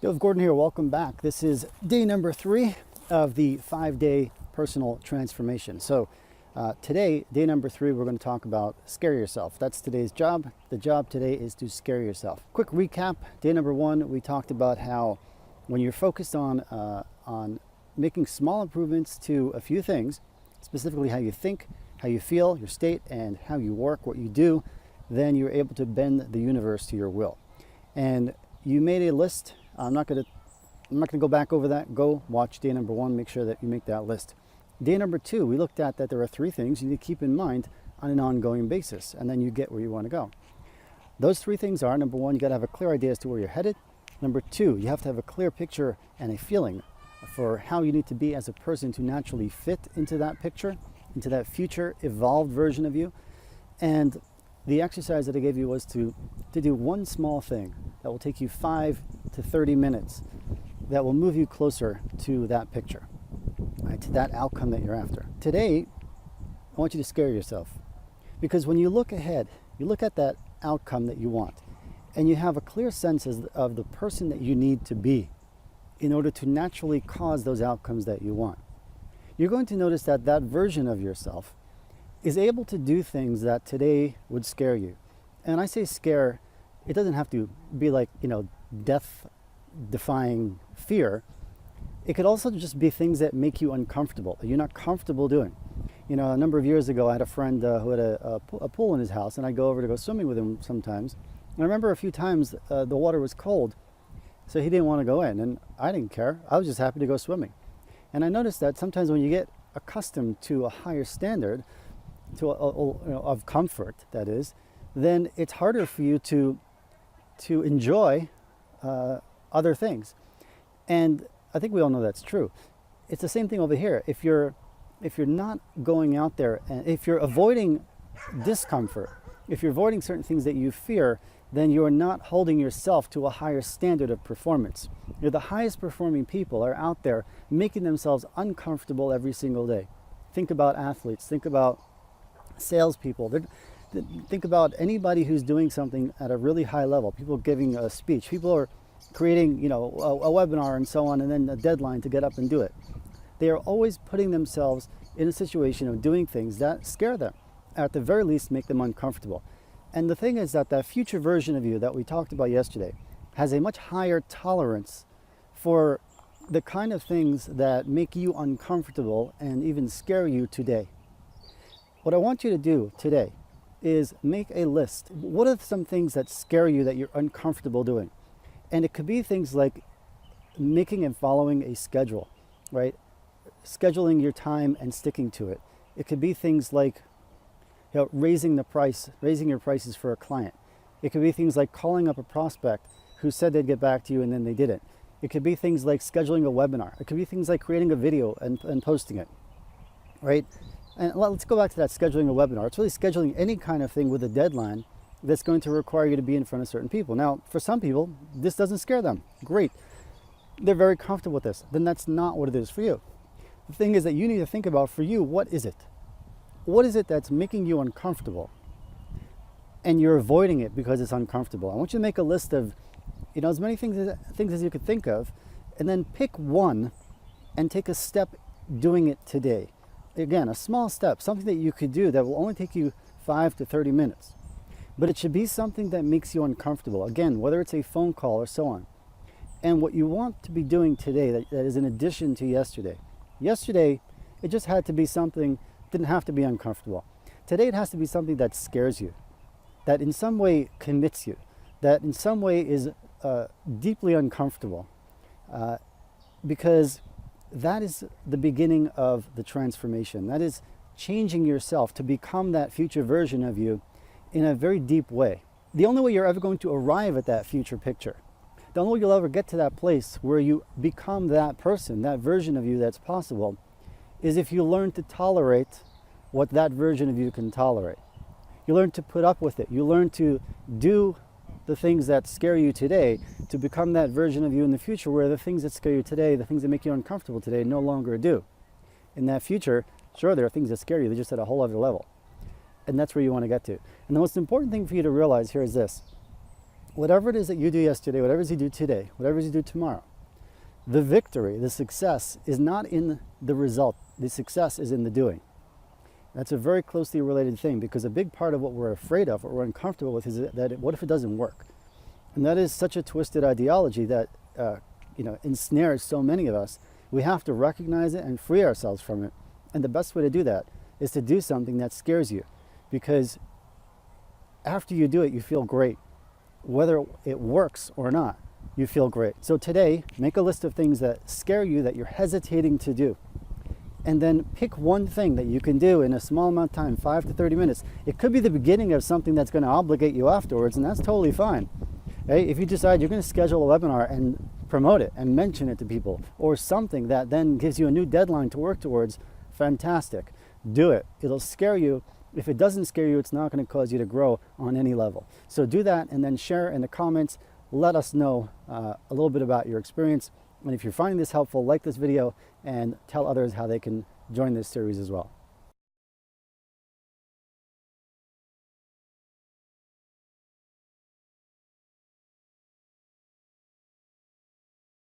Dov Gordon here, welcome back. This is day number 3 of the 5-day personal transformation. So today, day number 3, we're going to talk about scare yourself. That's today's job. The job today is to scare yourself. Quick recap, day number 1, we talked about how when you're focused on making small improvements to a few things, specifically how you think, how you feel, your state, and how you work, what you do, then you're able to bend the universe to your will. And you made a list. I'm not going to go back over that. Go watch day number 1. Make sure that you make that list. Day number 2, we looked at that there are 3 things you need to keep in mind on an ongoing basis, and then you get where you want to go. Those 3 things are, number 1, you got to have a clear idea as to where you're headed. Number 2, you have to have a clear picture and a feeling for how you need to be as a person to naturally fit into that picture, into that future evolved version of you. And the exercise that I gave you was to do one small thing that will take you 5 to 30 minutes that will move you closer to that picture, right, to that outcome that you're after. Today, I want you to scare yourself, because when you look ahead, you look at that outcome that you want, and you have a clear sense of the person that you need to be in order to naturally cause those outcomes that you want. You're going to notice that that version of yourself is able to do things that today would scare you. And I say scare, it doesn't have to be like, death-defying fear. It could also just be things that make you uncomfortable, that you're not comfortable doing. A number of years ago, I had a friend who had a pool in his house, and I'd go over to go swimming with him sometimes. And I remember a few times the water was cold, so he didn't want to go in, and I didn't care. I was just happy to go swimming. And I noticed that sometimes when you get accustomed to a higher standard, of comfort, that is, then it's harder for you to enjoy other things. And I think we all know that's true. It's the same thing over here. If you're not going out there, and if you're avoiding discomfort, if you're avoiding certain things that you fear, then you're not holding yourself to a higher standard of performance. The highest performing people are out there making themselves uncomfortable every single day. Think about athletes. Think about salespeople. Think about anybody who's doing something at a really high level. People giving a speech. People are creating, a webinar and so on, and then a deadline to get up and do it. They are always putting themselves in a situation of doing things that scare them, at the very least make them uncomfortable. And the thing is that future version of you that we talked about yesterday has a much higher tolerance for the kind of things that make you uncomfortable and even scare you today. What I want you to do today is make a list. What are some things that scare you that you're uncomfortable doing? And it could be things like making and following a schedule, right? Scheduling your time and sticking to it. It could be things like raising your prices for a client. It could be things like calling up a prospect who said they'd get back to you and then they didn't. It could be things like scheduling a webinar. It could be things like creating a video and posting it, right? And let's go back to that scheduling a webinar. It's really scheduling any kind of thing with a deadline that's going to require you to be in front of certain people. Now, for some people, this doesn't scare them. Great. They're very comfortable with this. Then that's not what it is for you. The thing is that you need to think about, for you, what is it? What is it that's making you uncomfortable? And you're avoiding it because it's uncomfortable. I want you to make a list of, as many things as you could think of, and then pick one and take a step doing it today. Again, a small step, something that you could do that will only take you 5 to 30 minutes. But it should be something that makes you uncomfortable. Again, whether it's a phone call or so on. And what you want to be doing today that is in addition to yesterday. Yesterday, it just had to be something, didn't have to be uncomfortable. Today, it has to be something that scares you, that in some way commits you, that in some way is deeply uncomfortable. Because that is the beginning of the transformation. That is changing yourself to become that future version of you in a very deep way. The only way you're ever going to arrive at that future picture, the only way you'll ever get to that place where you become that person, that version of you that's possible, is if you learn to tolerate what that version of you can tolerate. You learn to put up with it. You learn to do the things that scare you today to become that version of you in the future, where the things that scare you today, the things that make you uncomfortable today, no longer do. In that future, sure, there are things that scare you, they're just at a whole other level. And that's where you want to get to. And the most important thing for you to realize here is this. whatever it is that you do yesterday, whatever it is you do today, whatever it is you do tomorrow, the victory, the success is not in the result. The success is in the doing. That's a very closely related thing, because a big part of what we're afraid of, what we're uncomfortable with, is that what if it doesn't work? And that is such a twisted ideology that ensnares so many of us. We have to recognize it and free ourselves from it. And the best way to do that is to do something that scares you, because after you do it, you feel great. Whether it works or not, you feel great. So today, make a list of things that scare you, that you're hesitating to do. And then pick one thing that you can do in a small amount of time, 5 to 30 minutes. It could be the beginning of something that's going to obligate you afterwards, and that's totally fine. Right? If you decide you're going to schedule a webinar and promote it and mention it to people, or something that then gives you a new deadline to work towards, fantastic. Do it. It'll scare you. If it doesn't scare you, it's not going to cause you to grow on any level. So do that, and then share in the comments. Let us know a little bit about your experience. And if you're finding this helpful, like this video and tell others how they can join this series as well.